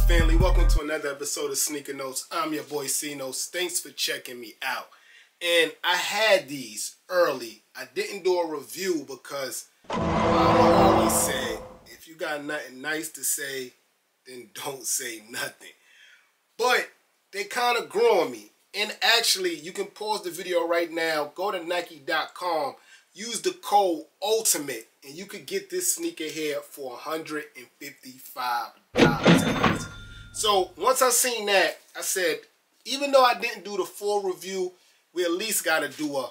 family? Welcome to another episode of Sneaker Notes. I'm your boy C-Notes. Thanks for checking me out. And I had these early. I didn't do a review because I always said, if you got nothing nice to say, then don't say nothing. But they kind of grew on me. And actually, you can pause the video right now. Go to Nike.com. Use the code ULTIMATE. And you could get this sneaker here for $155. So once I seen that, I said, even though I didn't do the full review, we at least got to do a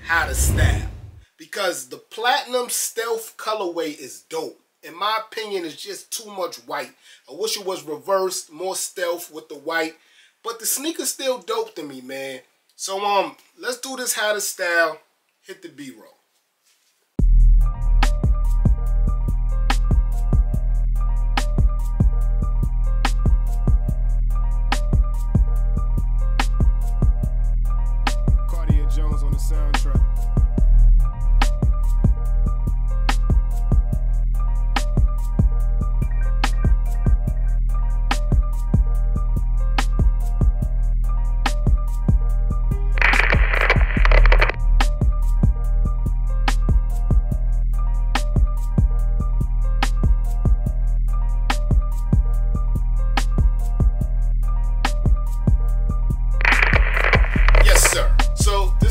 how to style. Because the platinum stealth colorway is dope. In my opinion, it's just too much white. I wish it was reversed, more stealth with the white. But the sneaker's still dope to me, man. So let's do this how to style. Hit the B-roll. On the soundtrack.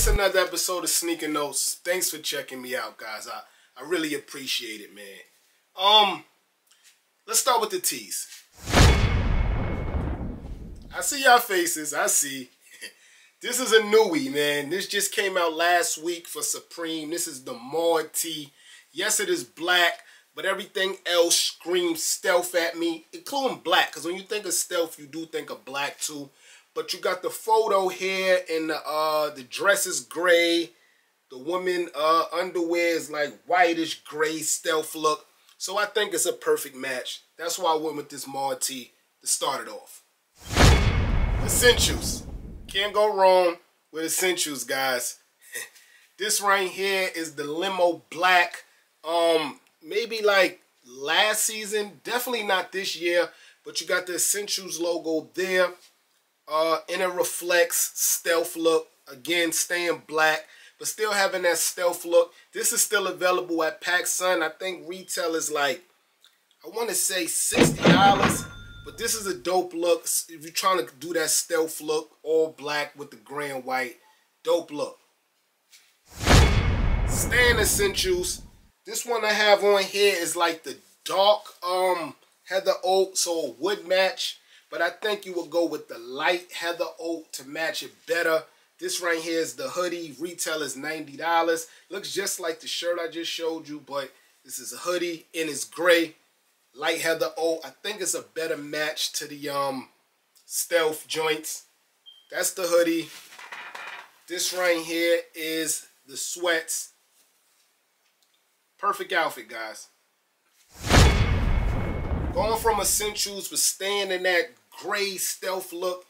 Another episode of Sneaker Notes. Thanks for checking me out, guys. I really appreciate it, man. Let's start with the tees. I see y'all faces. I see. This is a newie, man. This just came out last week for Supreme. This is the Mod tee. Yes, it is black, but everything else screams stealth at me, including black. Because when you think of stealth, you do think of black too. But you got the photo here, and the dress is gray. The woman underwear is like whitish gray stealth look. So I think it's a perfect match. That's why I went with this Mod tee to start it off. Essentials. Can't go wrong with essentials, guys. This right here is the limo black. Maybe like last season. Definitely not this year. But you got the essentials logo there. And it reflects stealth look. Again, staying black, but still having that stealth look. This is still available at PacSun. I think retail is like, I want to say $60. But this is a dope look. If you're trying to do that stealth look, all black with the gray and white. Dope look. Staying essentials. This one I have on here is like the dark heather oak, so a wood match. But I think you will go with the light heather oak to match it better. This right here is the hoodie. Retail is $90. Looks just like the shirt I just showed you, but this is a hoodie and it's gray. Light heather oak. I think it's a better match to the stealth joints. That's the hoodie. This right here is the sweats. Perfect outfit, guys. Going from essentials but staying in that gray stealth look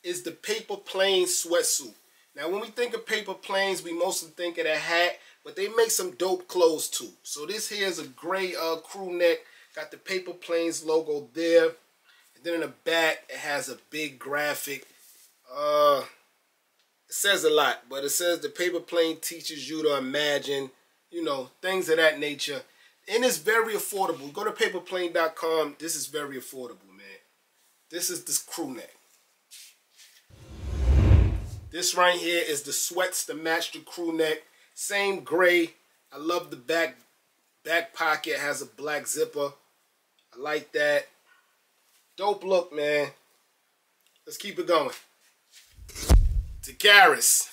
is the paper plane sweatsuit. Now when we think of paper planes, we mostly think of the hat, but they make some dope clothes too. So this here is a gray crew neck, got the paper planes logo there. And then in the back it has a big graphic. It says a lot, but it says the paper plane teaches you to imagine, you know, things of that nature. And it's very affordable. Go to paperplane.com. This is very affordable, man. This is this crew neck. This right here is the sweats to match the crew neck. Same gray. I love the back pocket. It has a black zipper. I like that. Dope look, man. Let's keep it going. Takaris.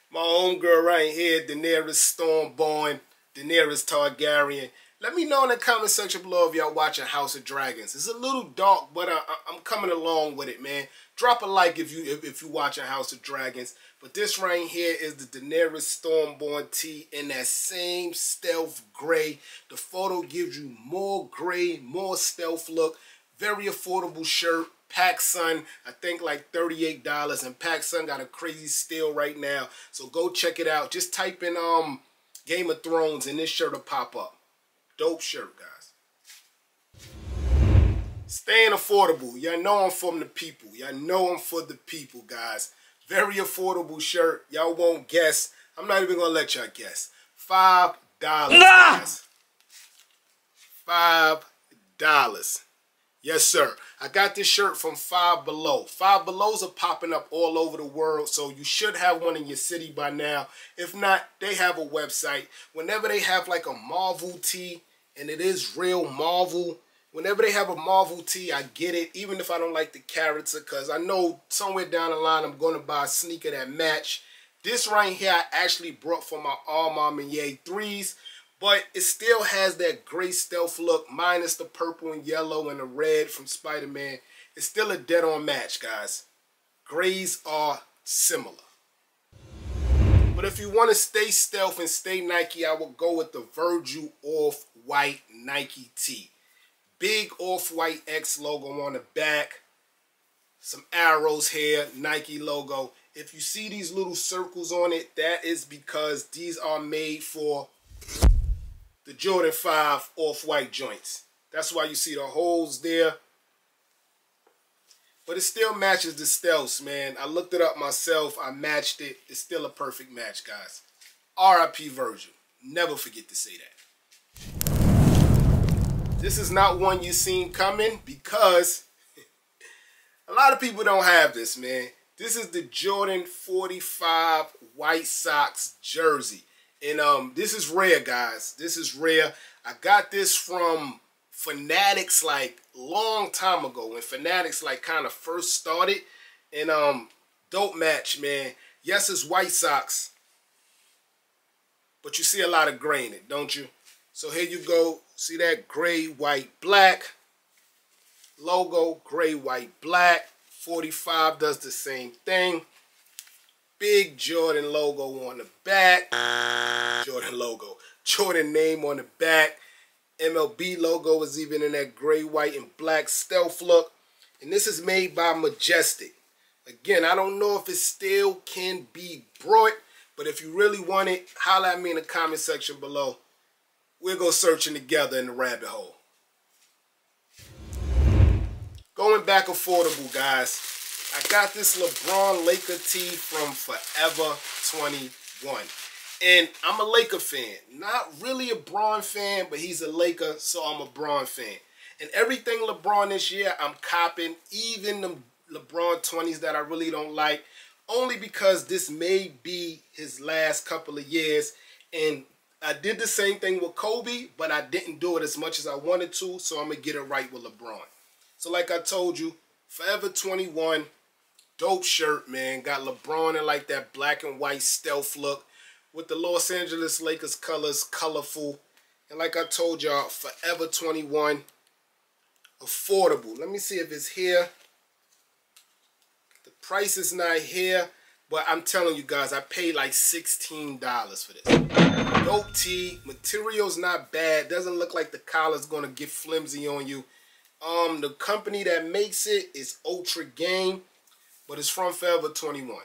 My homegirl right here, Daenerys Stormborn. Daenerys Targaryen. Let me know in the comment section below if y'all watching House of Dragons. It's a little dark, but I'm coming along with it, man. Drop a like if you watching House of Dragons. But this right here is the Daenerys Stormborn tee in that same stealth gray. The photo gives you more gray, more stealth look. Very affordable shirt. PacSun, I think like $38. And PacSun got a crazy steal right now. So go check it out. Just type in Game of Thrones and this shirt will pop up. Dope shirt, guys. Staying affordable. Y'all know I'm from the people. Y'all know I'm for the people, guys. Very affordable shirt. Y'all won't guess. I'm not even going to let y'all guess. $5, guys. $5. Yes, sir. I got this shirt from Five Below. Five Belows are popping up all over the world, so you should have one in your city by now. If not, they have a website. Whenever they have like a Marvel tee, and it is real Marvel, whenever they have a Marvel tee, I get it, even if I don't like the character, because I know somewhere down the line I'm going to buy a sneaker that match. This right here I actually brought for my Armand Minier 3s. But it still has that gray stealth look, minus the purple and yellow and the red from Spider-Man. It's still a dead-on match, guys. Grays are similar. But if you want to stay stealth and stay Nike, I would go with the Virgil Off-White Nike tee. Big Off-White X logo on the back. Some arrows here, Nike logo. If you see these little circles on it, that is because these are made for the Jordan 5 Off-White joints. That's why you see the holes there. But it still matches the stealths, man. I looked it up myself. I matched it. It's still a perfect match, guys. RIP Virgil. Never forget to say that. This is not one you've seen coming because a lot of people don't have this, man. This is the Jordan 45 White Sox jersey. And this is rare, guys. This is rare. I got this from Fanatics like long time ago when Fanatics like kind of first started. And dope match, man. Yes, it's White Sox, but you see a lot of gray in it, don't you? So here you go. See that gray, white, black logo, gray, white, black. 45 does the same thing. Big Jordan logo on the back. Jordan logo. Jordan name on the back. MLB logo is even in that gray, white, and black stealth look. And this is made by Majestic. Again, I don't know if it still can be brought, but if you really want it, holler at me in the comment section below. We'll go searching together in the rabbit hole. Going back affordable, guys. I got this LeBron Laker tee from Forever 21. And I'm a Laker fan. Not really a Bron fan, but he's a Laker, so I'm a Bron fan. And everything LeBron this year, I'm copping. Even the LeBron 20s that I really don't like. Only because this may be his last couple of years. And I did the same thing with Kobe, but I didn't do it as much as I wanted to. So I'm going to get it right with LeBron. So like I told you, Forever 21. Dope shirt, man. Got LeBron in like that black and white stealth look with the Los Angeles Lakers colors, colorful. And like I told y'all, Forever 21, affordable. Let me see if it's here. The price is not here, but I'm telling you guys, I paid like $16 for this. Dope tee, material's not bad. Doesn't look like the collar's gonna get flimsy on you. The company that makes it is Ultra Game. But it's from Forever 21.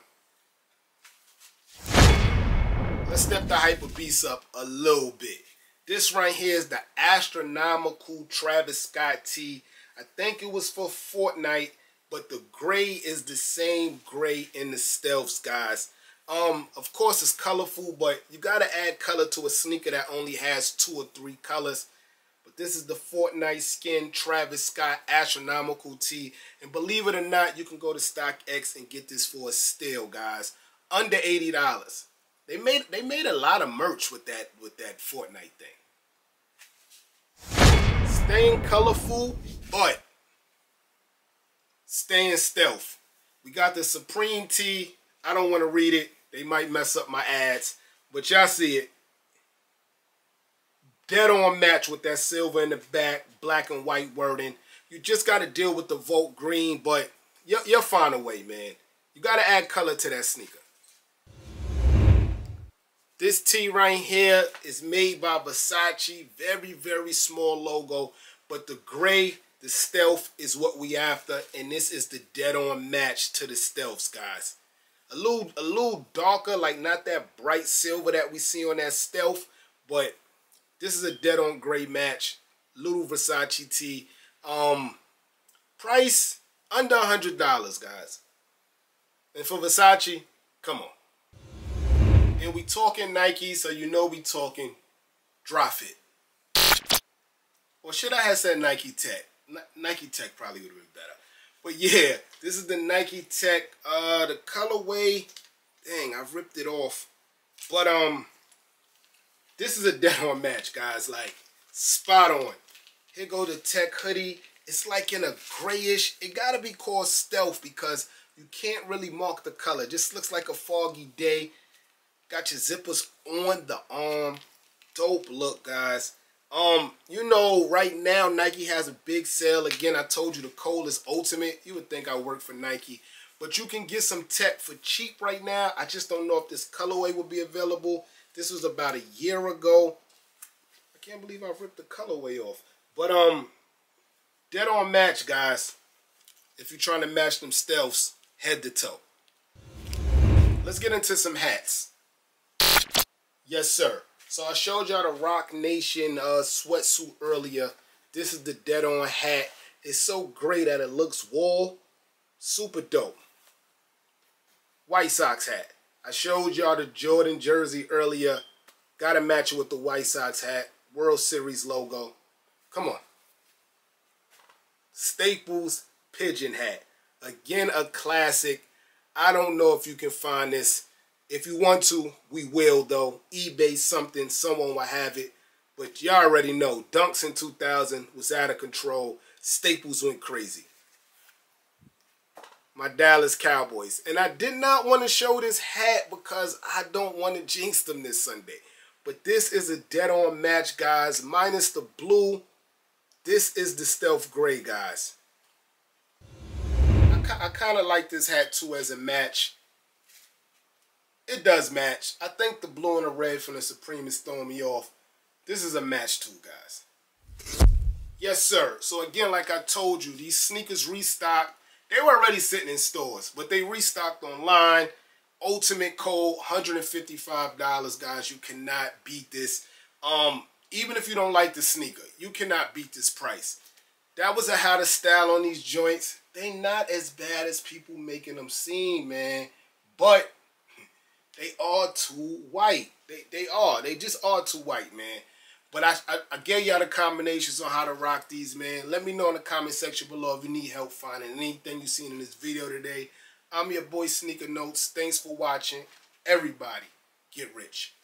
Let's step the hyper beast up a little bit. This right here is the astronomical Travis Scott tee. I think it was for Fortnite, but the gray is the same gray in the stealths, guys. Of course it's colorful, but you gotta add color to a sneaker that only has 2 or 3 colors. This is the Fortnite skin Travis Scott astronomical tee. And believe it or not, you can go to StockX and get this for a steal, guys. Under $80. They made a lot of merch with that Fortnite thing. Staying colorful, but staying stealth. We got the Supreme tee. I don't want to read it. They might mess up my ads, but y'all see it. Dead on match with that silver in the back, black and white wording. You just got to deal with the Volt green, but you'll find a way, man. You got to add color to that sneaker. This tee right here is made by Versace. Very, very small logo, but the gray, the stealth is what we after, and this is the dead on match to the stealths, guys. A little darker, like not that bright silver that we see on that stealth, but this is a dead on gray match. Little Versace tee. Price under $100, guys. And for Versace, come on. And we talking Nike, so you know we talking Drop It. Or should I have said Nike Tech? Nike Tech probably would have been better. But yeah, this is the Nike Tech. The colorway, dang, I've ripped it off. But this is a dead-on match, guys. Like, spot on. Here go the Tech hoodie. It's like in a grayish. It gotta be called stealth because you can't really mark the color. It just looks like a foggy day. Got your zippers on the arm. Dope look, guys. You know, right now Nike has a big sale. Again, I told you the code is ultimate. You would think I work for Nike, but you can get some tech for cheap right now. I just don't know if this colorway will be available. This was about a year ago. I can't believe I ripped the colorway off. But dead on match, guys. If you're trying to match them stealths, head to toe. Let's get into some hats. Yes, sir. So I showed y'all the Rock Nation sweatsuit earlier. This is the dead on hat. It's so great that it looks wool. Super dope. White Sox hat. I showed y'all the Jordan jersey earlier. Gotta match it with the White Sox hat. World Series logo. Come on. Staples pigeon hat. Again, a classic. I don't know if you can find this. If you want to, we will though. eBay something, someone will have it. But y'all already know, Dunks in 2000 was out of control. Staples went crazy. My Dallas Cowboys. And I did not want to show this hat because I don't want to jinx them this Sunday. But this is a dead-on match, guys. Minus the blue. This is the stealth gray, guys. I kind of like this hat too as a match. It does match. I think the blue and the red from the Supreme is throwing me off. This is a match too, guys. Yes, sir. So again, like I told you, these sneakers restocked. They were already sitting in stores, but they restocked online. Ultimate code, $155, guys. You cannot beat this. Even if you don't like the sneaker, you cannot beat this price. That was a how to style on these joints. They not as bad as people making them seem, man. But they are too white. They are. They just are too white, man. But I gave y'all the combinations on how to rock these, man. Let me know in the comment section below if you need help finding anything you've seen in this video today. I'm your boy Sneaker Notes. Thanks for watching. Everybody, get rich.